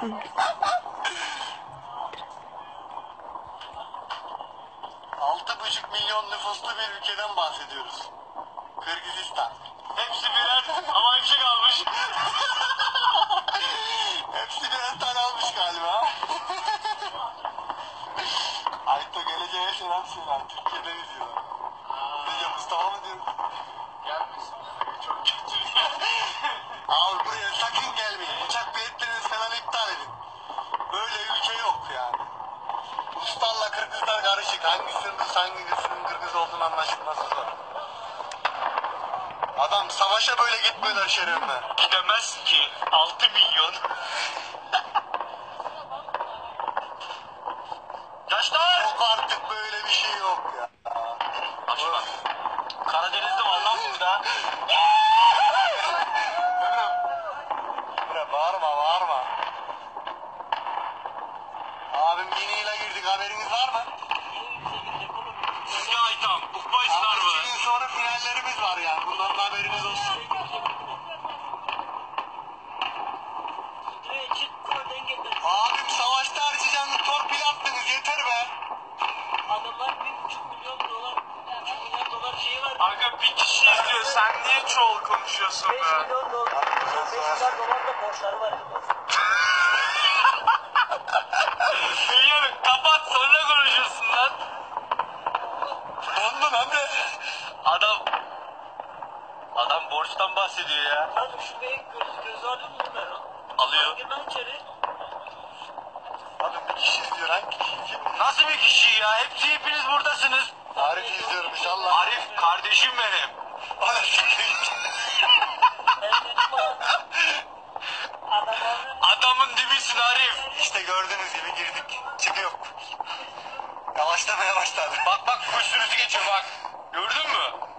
...6,5 milyon nüfuslu bir ülkeden bahsediyoruz. Kırgızistan. Hepsi birer havai fişek almış. Hepsi birer tane almış galiba. Ayto geleceğe selam söyle. Türkiye'den izliyorlar. Diyeceğim Mustafa mı diyorum? Gelmesin. Çok kötü. Abi buraya sakın gelmeyin. Uçak biletlerinizi falan iptal edin. Böyle ülke yok yani. Ruslarla Kırgızlar karışık. Hangisinin Rus hangisinin Kırgız olduğunu anlaşılması zor. Adam savaşa böyle gitmiyorlar şerefine. Gidemez ki. 6 milyon. Yaşlar! Yok artık böyle bir şey yok ya. Başka. Karadeniz'de var lan burada. Bre bağırma. Abim yeniyle girdik, haberiniz var mı? Sizde Aytam, Ukbayızlar mı? 2 gün sonra finallerimiz var yani, bundan da haberiniz olsun. Abim savaşta harcayacağınız torpil attınız, yeter be. Adamlar $1,5 milyon şeyi var. Aga bir kişi izliyor, sen niye çoğul konuşuyorsun be? 5 milyon dolar. 5 milyar dolar da borçları var. Yarın kapat sonra konuşursun lan. Dondun abi. Adam borçtan bahsediyor ya. Hadi şu beyin göz alıyor mu bunlar? Alıyor. Gir lan içeri. Abim bir kişi izliyor, hangi kişi? Kim? Nasıl bir kişi ya? Hepiniz buradasınız. Arif izliyorum inşallah. Arif kardeşim benim. Adamın dibisin Arif. İşte gördüğünüz gibi girdik. Çıkıyor. Yavaşlamaya başladı. Bak kuş sürüsü geçiyor bak. Gördün mü?